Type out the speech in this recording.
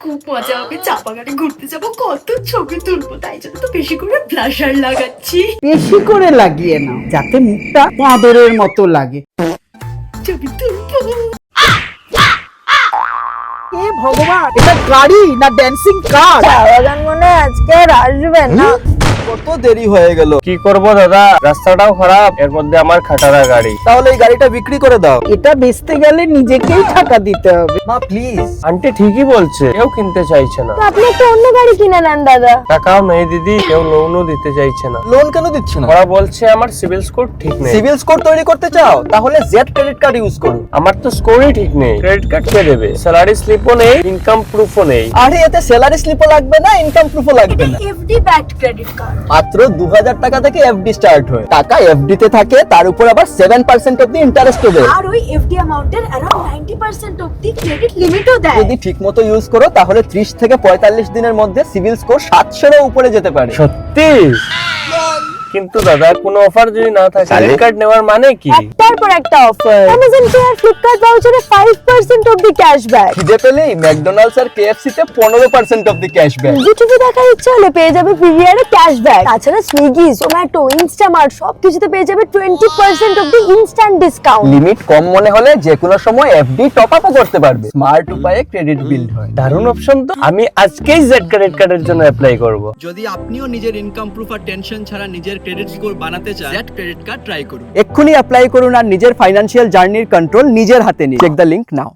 খুব মজা হবে, চা বাগানে ঘুরতে যাবো, কত ছবি তুলবো, তাই জন্য তো বেশি করে ব্লাশার লাগাচ্ছি। বেশি করে লাগিয়ে নাও যাতে মুখটা বাঁদরের মতো লাগে। ছবি তুলবো। এ ভগবান, এটা গাড়ি না ড্যান্সিং কার? চা বাগান মনে হয় আজকে আর আসবেন না। কত দেরি হয়ে গেল। কি করব দাদা, রাস্তাটাও খারাপ, এর মধ্যে আমার খাটারা গাড়ি। তাহলে এই গাড়িটা বিক্রি করে দাও। এটা বেচতে গেলে নিজেকেই টাকা দিতে হবে। মা প্লিজ। আন্টি ঠিকই বলছে, কেউ কিনতে চাইছে না। তো আপনি একটা অন্য গাড়ি কিনে নেন দাদা। টাকাও নেই দিদি, কেউ লোনও দিতে চাইছে না। লোন কেন দিচ্ছ না? ওরা বলছে আমার সিভিল স্কোর ঠিক নেই। সিভিল স্কোর তৈরি করতে চাও? তাহলে জেড ক্রেডিট কার্ড ইউজ করো। আমার তো স্কোরই ঠিক নেই, ক্রেডিট কার্ড কে দেবে? স্যালারি স্লিপও নেই, ইনকাম প্রুফও নেই। আরে এতে স্যালারি স্লিপও লাগবে না, ইনকাম প্রুফও লাগবে না। FD backed credit card. মাত্র 2000 টাকা থেকে এফডি স্টার্ট হয়। টাকা এফডি তে থাকে, তার উপর আবার 7% অব্দি ইন্টারেস্ট হবে। আর ওই এফডি অ্যামাউন্টের अराउंड 90% অবধি ক্রেডিট লিমিটও দেয়। যদি ঠিকমতো ইউজ করো তাহলে 30 থেকে 45 দিনের মধ্যে সিভিল স্কোর 700 এর উপরে যেতে পারে। সত্যি? কিন্তু দাদা কোনো অফার যদি না থাকে ক্রেডিট কার্ড নেওয়ার মানে কি? একটার পর একটা অফার। Amazon Pay আর Flipkart ভাউচারে 5% অবধি ক্যাশব্যাক। খিদে পেলেই ম্যাকডোনাল্ডস আর কেএফসি তে 15% অব্দি ক্যাশব্যাক। টিভি দেখার ইচ্ছা হলে পেয়ে যাবে পিভিআরে ক্যাশব্যাক। তাছাড়া সুইগি, জোম্যাটো, ইনস্টামার্ট সবকিছুতে পেয়ে যাবে 20% অবধি ইনস্ট্যান্ট ডিসকাউন্ট। লিমিট কম মনে হলে যে কোনো সময় এফডি টপ আপও করতে পারবে। স্মার্ট উপায়ে ক্রেডিট বিল্ড হয়। দারুণ অপশন তো, আমি আজকেই জেড ক্রেডিট কার্ডের জন্য অ্যাপ্লাই করব। যদি আপনিও নিজের ইনকাম প্রুফ আর টেনশন ছাড়া নিজের ক্রেডিট স্কোর বানাতে চান, জেড ক্রেডিট কার্ড ট্রাই করুন। এক্ষুনি অ্যাপ্লাই করুন আর নিজের ফাইন্যান্সিয়াল জার্নির কন্ট্রোল নিজের হাতে নিন। Check the link now.